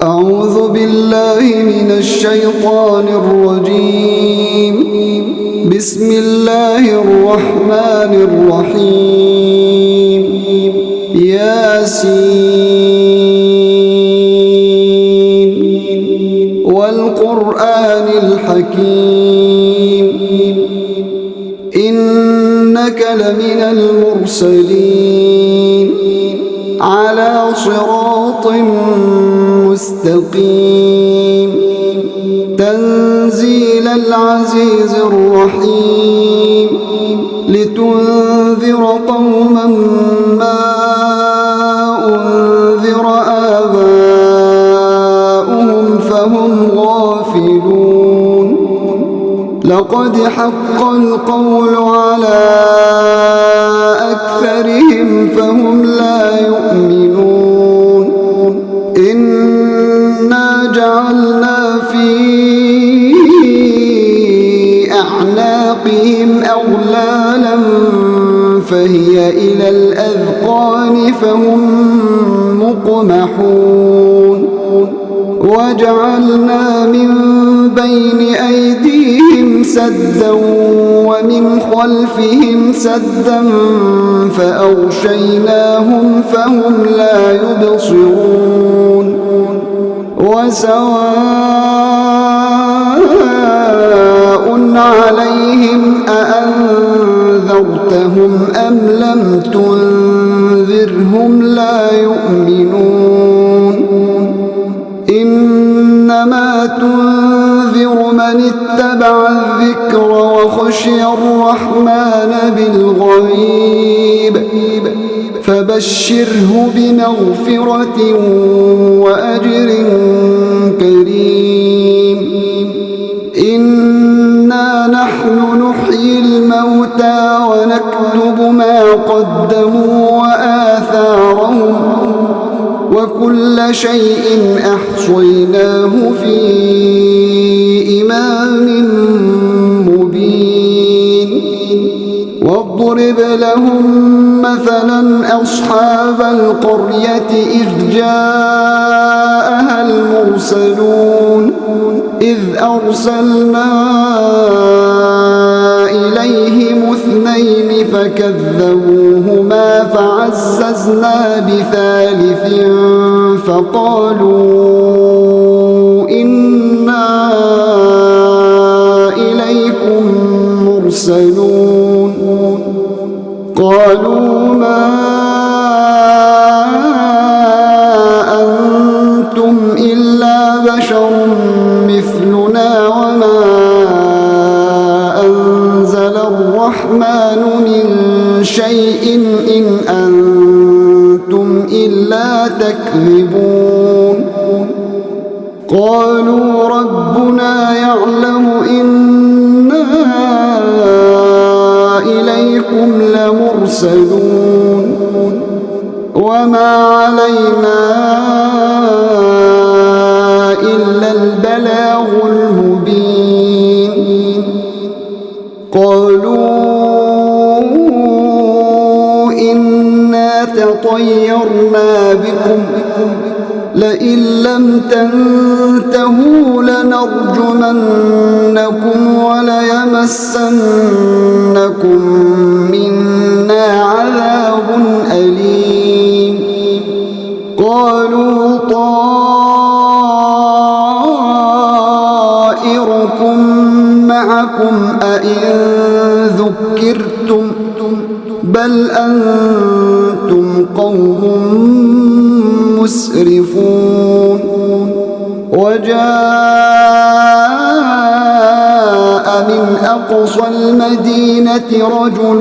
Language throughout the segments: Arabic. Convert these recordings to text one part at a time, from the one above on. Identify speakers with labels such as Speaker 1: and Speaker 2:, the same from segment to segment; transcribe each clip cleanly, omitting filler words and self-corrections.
Speaker 1: أعوذ بالله من الشيطان الرجيم. بسم الله الرحمن الرحيم. ياسين والقرآن الحكيم إنك لمن المرسلين على صراط مستقيم تنزيل العزيز الرحيم لتنذر قوما ما أنذر آباؤهم فهم غافلون لقد حق القول على أكثرهم فهم لا يؤمنون إنا جعلنا في أعناقهم أغلالا فهي إلى الأذقان فهم مقمحون وجعلنا من بين أيديهم سدا ومن خلفهم سدا فأغشيناهم فهم لا يبصرون وسواء عليهم أأنذرتهم أم لم تنذرهم لا يؤمنون إنما تنذر من اتبع الذكر وخشي الرحمن بالغيب فبشره بمغفرة وأجر كريم إنا نحن نحيي الموتى ونكتب ما قدموا وآثارهم وكل شيء أحصيناه في إمام مبين واضرب لهم مثلا أصحاب القرية إذ جاءها المرسلون إذ أرسلنا إليهم اثنين فكذبوهما فعززنا بثالث فقالوا إنا إليكم مرسلون قالوا ما أنتم إلا بشر مثلنا وما أنزل الرحمن من شيء إن أنتم إلا تكذبون قالوا ربنا يعلم إنا إليكم لمرسلون وما علينا إلا البلاغ المبين قالوا إنا تطيرنا بكم لئن لم تنتهوا لنرجمنكم وليمسنكم منا عذاب أليم قالوا طائركم معكم أئن ذكرتم بل أنتم قوم مسرفون وجاء من أقصى المدينة رجل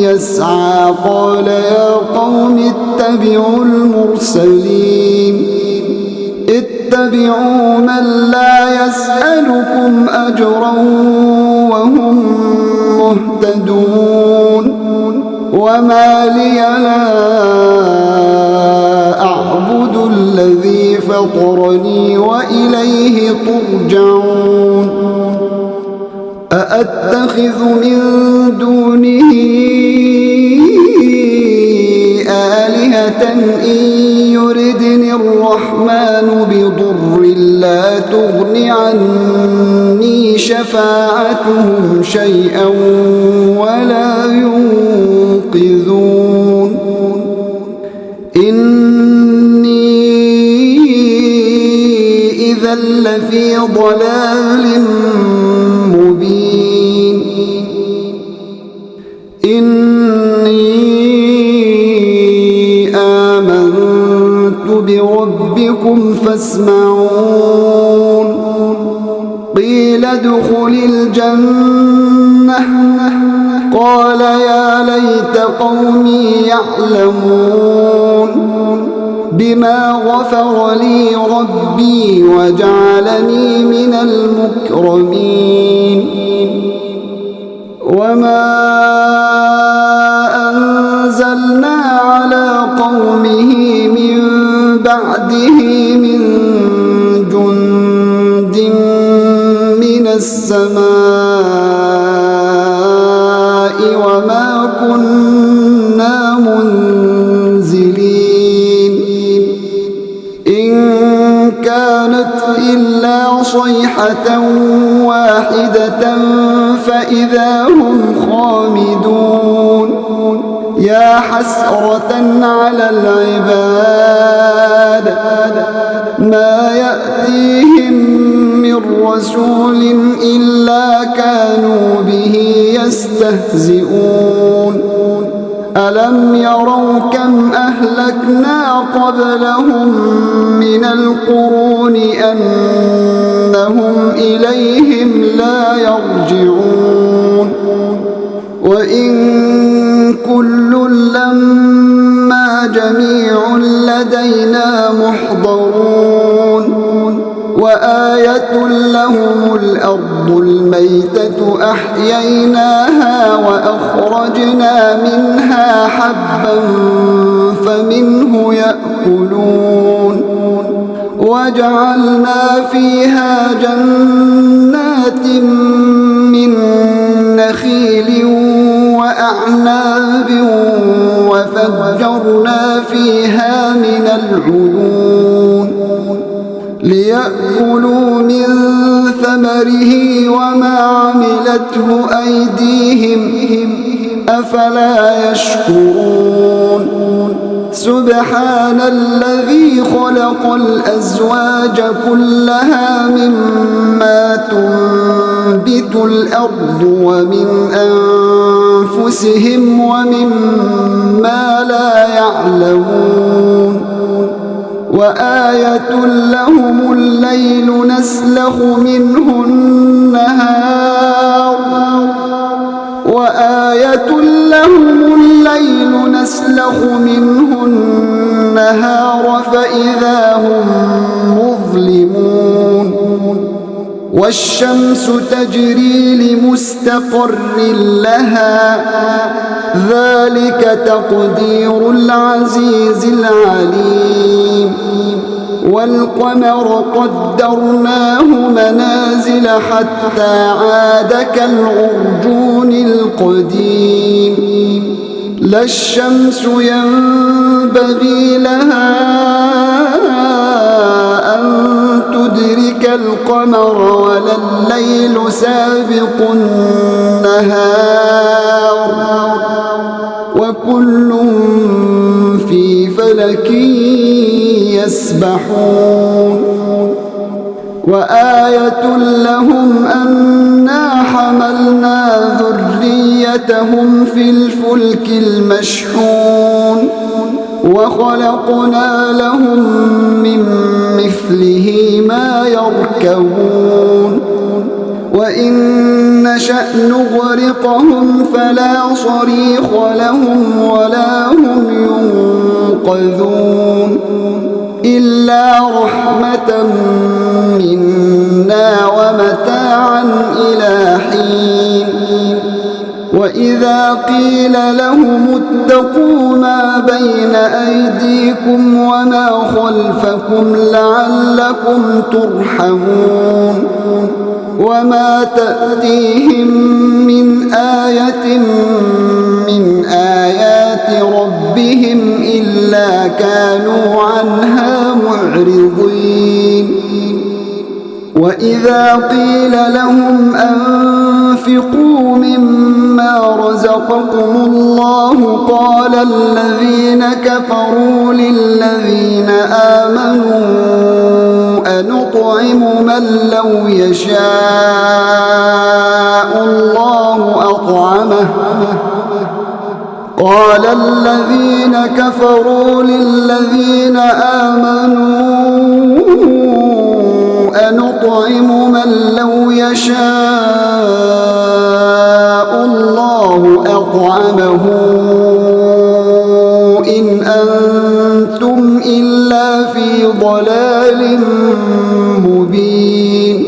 Speaker 1: يسعى قال يا قوم اتبعوا المرسلين اتبعوا من لا يسألكم أجرا وهم مهتدون وما لي لا أعبد الذي فطرني وإليه ترجعون أأتخذ من دونه آلهة إن يردني الرحمن بضر لا تغن عني شفاعتهم شيئا ولا ينقذون إني إذا لفي ضلال مبين إني آمنت بربكم فاسمعون قيل ادخل الجنة قال يا ليت قومي يعلمون بما غفر لي ربي وجعلني من المكرمين وما أنزلنا على قومه من بعده من جند من السماء وما كنا منزلين إن كانت إلا صيحة واحدة فإذا هم خامدون يا حسرة على العباد ما يأتيهم من رسول إلا كانوا به يستهزئون ألم يروا كم أهلكنا قبلهم من القرون أنهم إليهم لا يرجعون وإن كل لما جميع لدينا محضرون وآية لهم الأرض الميتة أحييناها وأخرجنا منها حبا فمنه يأكلون وجعلنا فيها جنات من نخيل وأعناب وفجرنا فيها من العيون ليأكلوا من ثمره وما عملته أيديهم أفلا يشكرون سبحان الذي خلق الأزواج كلها مما تنبت الأرض ومن أنفسهم ومما لا يعلمون وآية لهم الليل نسلخ منه النهار وآية لهم الليل نسلخ منه النهار فإذا هم مظلمون والشمس تجري لمستقر لها ذلك تقدير العزيز العليم والقمر قدرناه منازل حتى عاد كالعرجون القديم لا الشمس ينبغي لها أن تدرك القمر ولا الليل سابق النهار وكل في فلك يسبحون وآية لهم أنا حملنا ذريتهم في الفلك المشحون وخلقنا لهم من مثله ما يركبون وإن نشأ نغرقهم فلا صريخ لهم ولا هم ينقذون إلا رحمة منا ومتاعا إلى حين وإذا قيل لهم اتقوا ما بين أيديكم وما خلفكم لعلكم ترحمون وما تأتيهم من آية من آيات ربهم إلا كانوا عنها معرضين وإذا قيل لهم أنفقوا مما رزقكم الله قال الذين كفروا للذين آمنوا أنطعم من لو يشاء الله أطعمه قال الذين كفروا للذين آمنوا أنطعم من لو يشاء الله أطعمه إن أنتم إلا في ضلال مبين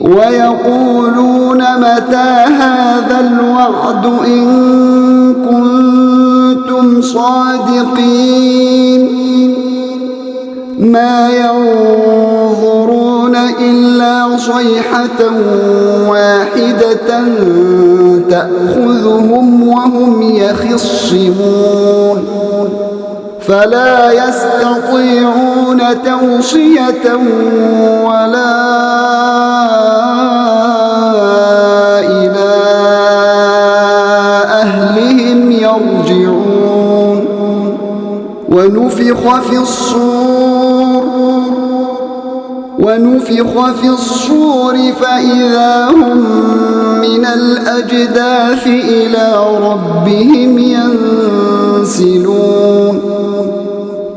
Speaker 1: ويقولون متى هذا الوعد إن كنتم صادقين ما ينظرون إلا صيحة واحدة تأخذهم وهم يخصمون فلا يستطيعون توصية ولا إلى أهلهم يرجعون ونفخ في الصور فإذا هم من الأجداث إلى ربهم ينسلون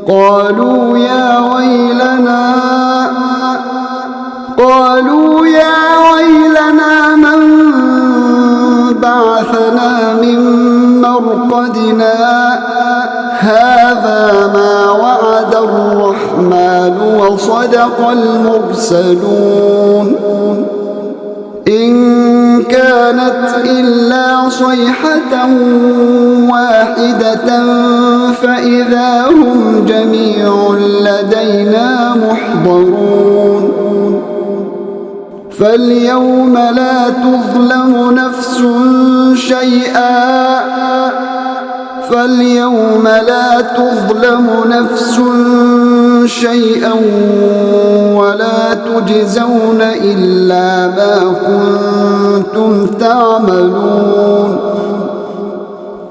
Speaker 1: قالوا يا ويلنا من بعثنا من مرقدنا هذا ما وعد الرحمن وصدق المرسلون إن كانت إلا صيحة واحدة فإذا هم جميع لدينا محضرون فاليوم لا تظلم نفس شيئا ولا تجزون إلا ما كنتم تعملون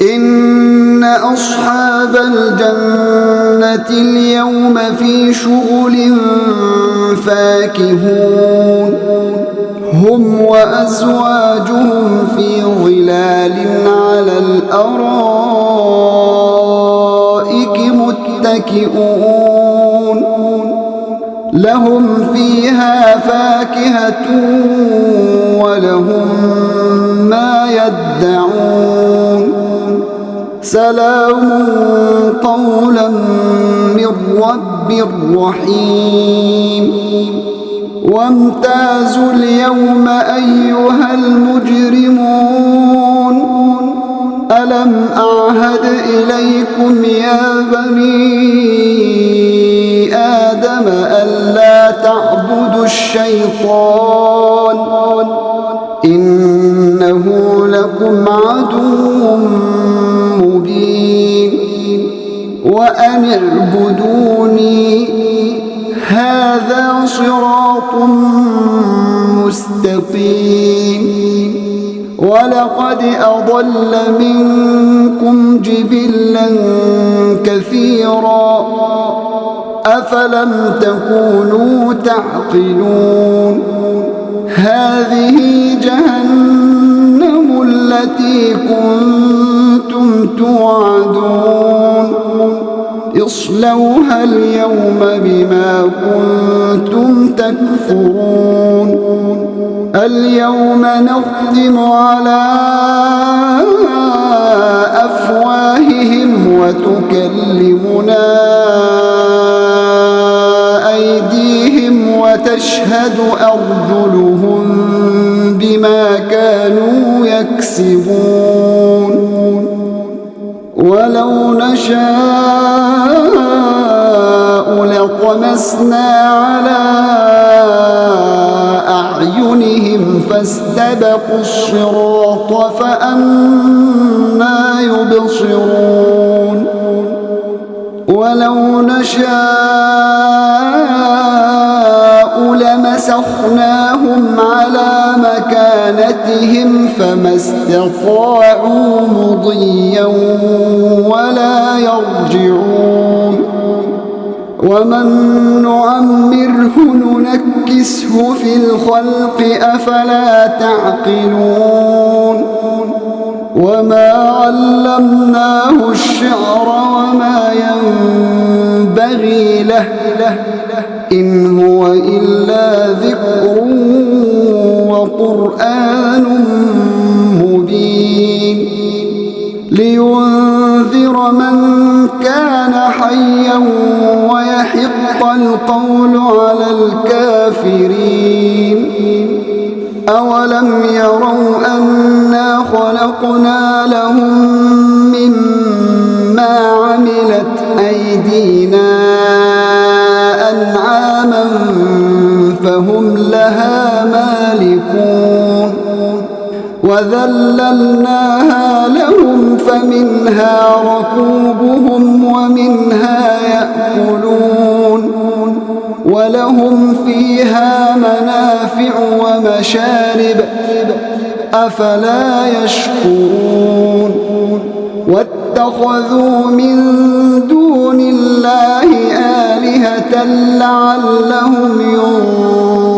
Speaker 1: إن أصحاب الجنة اليوم في شغل فاكهون هم وأزواجهم في ظلال على الأرائك متكئون لهم فيها فاكهة ولهم ما يدعون سلام قولا من رب رحيم وامتازوا اليوم أيها المجرمون ألم أعهد إليكم يا بني آدم ألا تعبدوا الشيطان إنه لكم عدو مبين وأن اعبدوني هذا صراط مستقيم ولقد أضل منكم جبلا كثيرا أفلم تكونوا تعقلون هذه جهنم التي كنتم توعدون اصلوها اليوم بما كنتم تكفرون اليوم نختم على أفواههم وتكلمنا أيديهم وتشهد أرجلهم بما كانوا يكسبون ولو نشاء لطمسنا على أعينهم فاستبقوا الصراط فأنى يبصرون ولو نشاء لمسخناهم على مكانتهم فما استطاعوا مضيا ولا يرجعون ومن نعمره ننكسه في الخلق أفلا تعقلون وما علمناه الشعر وما ينبغي له إن هو إلا ذكر وقرآن مبين لينذر من كان حيا ويحق القول على الكافرين أولم يروا أنا خلقنا لهم مما عملت أيدينا أنعاما فهم لها مالكون وذللناها لهم فمنها ركوبهم ومنها يأكلون ولهم فيها منافع ومشارب أفلا يشكرون واتخذوا من دون الله آلهة لعلهم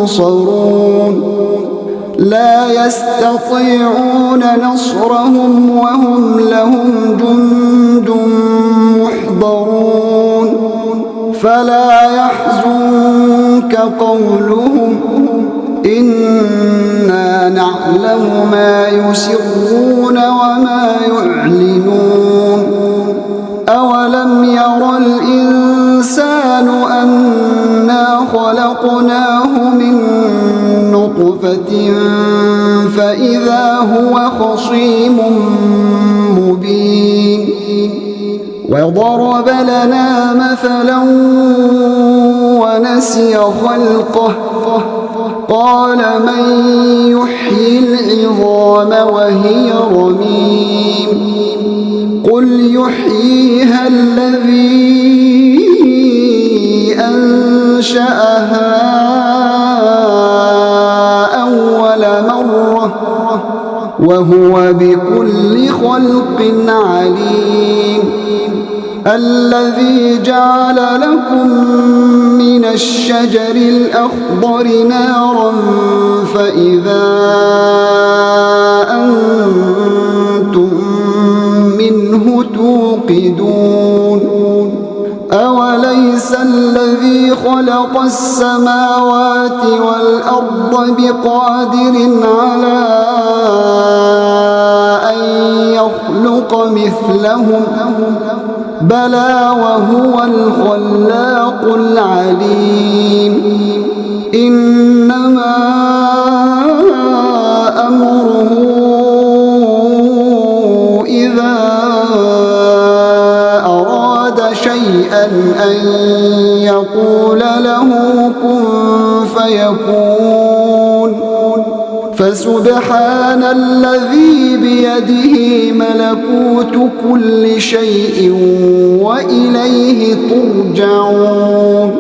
Speaker 1: ينصرون لا يستطيعون نصرهم وهم لهم جند محضرون فلا يحزنك قولهم إنا نعلم ما يسرون وما يعلنون أولم ير الإنسان أنا خلقناه من نطفة فإذا هو خصيم مبين وضرب لنا مثلا ونسي خلقه قال من يحيي العظام وهي رميم قل يحييها الذي أنشأها أول مرة وهو بكل خلق عليم الذي جعل لكم من الشجر الأخضر نارا فإذا أنتم منه توقدون أوليس الذي خلق السماوات والأرض بقادر على أن يخلق مثلهم بلى وهو الخلاق العليم إنما أمره إذا أراد شيئا أن يقول له كن فيكون فسبحان الذي بيده ملكوت كل شيء وإليه ترجعون